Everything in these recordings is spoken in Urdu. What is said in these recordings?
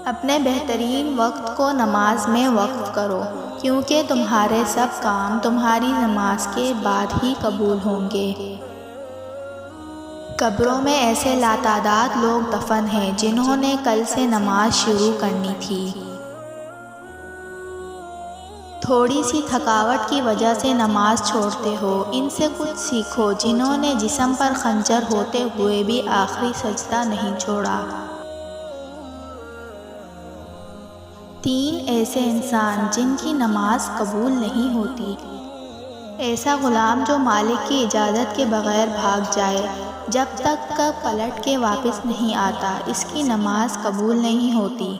اپنے بہترین وقت کو نماز میں وقف کرو، کیونکہ تمہارے سب کام تمہاری نماز کے بعد ہی قبول ہوں گے۔ قبروں میں ایسے لاتعداد لوگ دفن ہیں جنہوں نے کل سے نماز شروع کرنی تھی۔ تھوڑی سی تھکاوٹ کی وجہ سے نماز چھوڑتے ہو، ان سے کچھ سیکھو جنہوں نے جسم پر خنجر ہوتے ہوئے بھی آخری سجدہ نہیں چھوڑا۔ 3 ایسے انسان جن کی نماز قبول نہیں ہوتی۔ ایسا غلام جو مالک کی اجازت کے بغیر بھاگ جائے، جب تک کہ پلٹ کے واپس نہیں آتا، اس کی نماز قبول نہیں ہوتی۔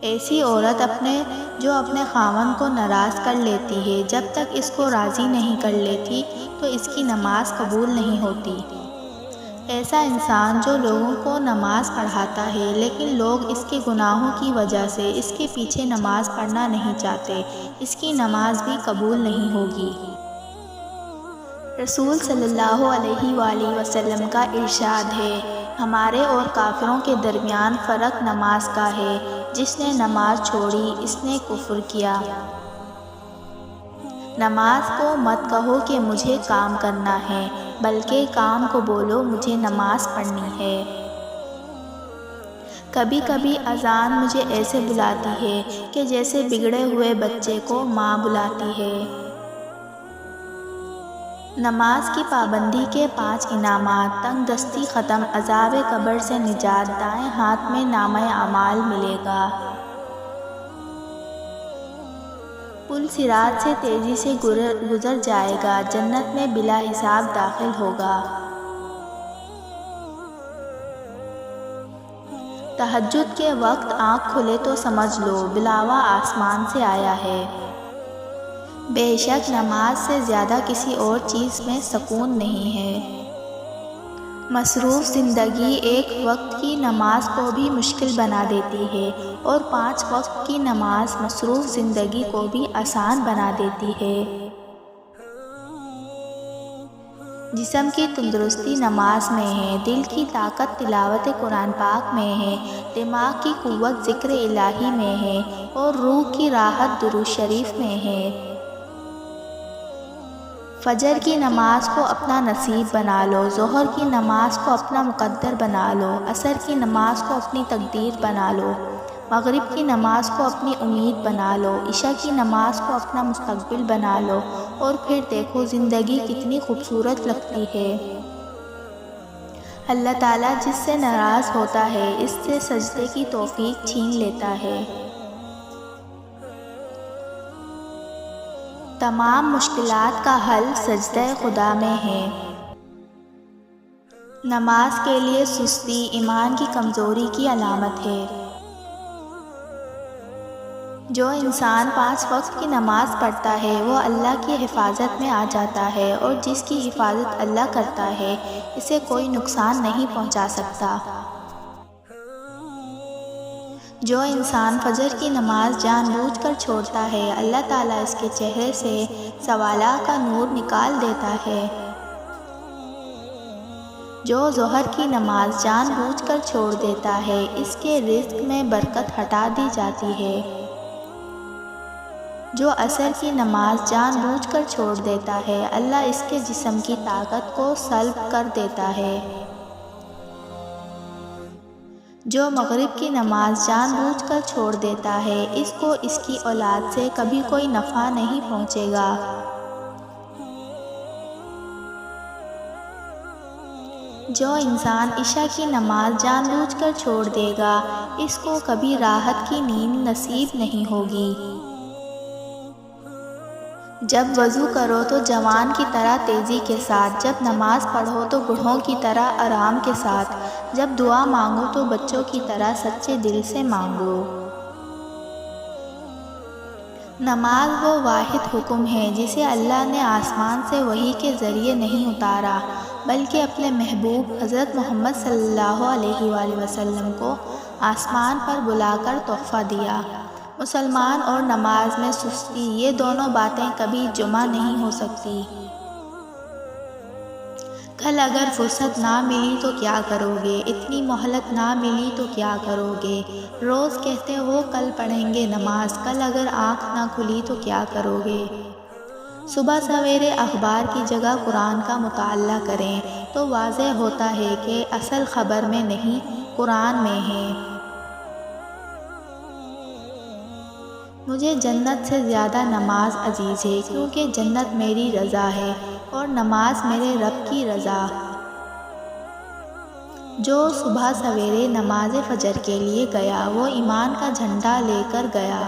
ایسی عورت جو اپنے خاوند کو ناراض کر لیتی ہے، جب تک اس کو راضی نہیں کر لیتی تو اس کی نماز قبول نہیں ہوتی۔ ایسا انسان جو لوگوں کو نماز پڑھاتا ہے لیکن لوگ اس کے گناہوں کی وجہ سے اس کے پیچھے نماز پڑھنا نہیں چاہتے، اس کی نماز بھی قبول نہیں ہوگی۔ رسول صلی اللہ علیہ وآلہ وسلم کا ارشاد ہے، ہمارے اور کافروں کے درمیان فرق نماز کا ہے، جس نے نماز چھوڑی اس نے کفر کیا۔ نماز کو مت کہو کہ مجھے کام کرنا ہے، بلکہ کام کو بولو مجھے نماز پڑھنی ہے۔ کبھی کبھی اذان مجھے ایسے بلاتی ہے کہ جیسے بگڑے ہوئے بچے کو ماں بلاتی ہے۔ نماز کی پابندی کے 5 انعامات: تنگ دستی ختم، عذاب قبر سے نجات، دائیں ہاتھ میں نامہ اعمال ملے گا، پل صراط سے تیزی سے گزر جائے گا، جنت میں بلا حساب داخل ہوگا۔ تہجد کے وقت آنکھ کھلے تو سمجھ لو بلاوا آسمان سے آیا ہے۔ بے شک نماز سے زیادہ کسی اور چیز میں سکون نہیں ہے۔ مصروف زندگی ایک وقت کی نماز کو بھی مشکل بنا دیتی ہے اور 5 وقت کی نماز مصروف زندگی کو بھی آسان بنا دیتی ہے۔ جسم کی تندرستی نماز میں ہے، دل کی طاقت تلاوت قرآن پاک میں ہے، دماغ کی قوت ذکر الہی میں ہے اور روح کی راحت درود شریف میں ہے۔ فجر کی نماز کو اپنا نصیب بنا لو، ظہر کی نماز کو اپنا مقدر بنا لو، عصر کی نماز کو اپنی تقدیر بنا لو، مغرب کی نماز کو اپنی امید بنا لو، عشاء کی نماز کو اپنا مستقبل بنا لو، اور پھر دیکھو زندگی کتنی خوبصورت لگتی ہے۔ اللہ تعالیٰ جس سے ناراض ہوتا ہے اس سے سجدے کی توفیق چھین لیتا ہے۔ تمام مشکلات کا حل سجدہ خدا میں ہے۔ نماز کے لیے سستی ایمان کی کمزوری کی علامت ہے۔ جو انسان 5 وقت کی نماز پڑھتا ہے وہ اللہ کی حفاظت میں آ جاتا ہے، اور جس کی حفاظت اللہ کرتا ہے اسے کوئی نقصان نہیں پہنچا سکتا۔ جو انسان فجر کی نماز جان بوجھ کر چھوڑتا ہے، اللہ تعالیٰ اس کے چہرے سے سوالات کا نور نکال دیتا ہے۔ جو ظہر کی نماز جان بوجھ کر چھوڑ دیتا ہے، اس کے رزق میں برکت ہٹا دی جاتی ہے۔ جو عصر کی نماز جان بوجھ کر چھوڑ دیتا ہے، اللہ اس کے جسم کی طاقت کو سلب کر دیتا ہے۔ جو مغرب کی نماز جان بوجھ کر چھوڑ دیتا ہے، اس کو اس کی اولاد سے کبھی کوئی نفع نہیں پہنچے گا۔ جو انسان عشاء کی نماز جان بوجھ کر چھوڑ دے گا، اس کو کبھی راحت کی نیند نصیب نہیں ہوگی۔ جب وضو کرو تو جوان کی طرح تیزی کے ساتھ، جب نماز پڑھو تو بوڑھوں کی طرح آرام کے ساتھ، جب دعا مانگو تو بچوں کی طرح سچے دل سے مانگو۔ نماز وہ واحد حکم ہے جسے اللہ نے آسمان سے وحی کے ذریعے نہیں اتارا، بلکہ اپنے محبوب حضرت محمد صلی اللہ علیہ وآلہ وسلم کو آسمان پر بلا کر تحفہ دیا۔ مسلمان اور نماز میں سستی، یہ دونوں باتیں کبھی جمع نہیں ہو سکتی۔ کل اگر فرصت نہ ملی تو کیا کرو گے، اتنی مہلت نہ ملی تو کیا کرو گے، روز کہتے ہو کل پڑھیں گے نماز، کل اگر آنکھ نہ کھلی تو کیا کرو گے۔ صبح سویرے اخبار کی جگہ قرآن کا مطالعہ کریں تو واضح ہوتا ہے کہ اصل خبر میں نہیں، قرآن میں ہے۔ مجھے جنت سے زیادہ نماز عزیز ہے، کیونکہ جنت میری رضا ہے اور نماز میرے رب کی رضا۔ جو صبح سویرے نماز فجر کے لیے گیا وہ ایمان کا جھنڈا لے کر گیا۔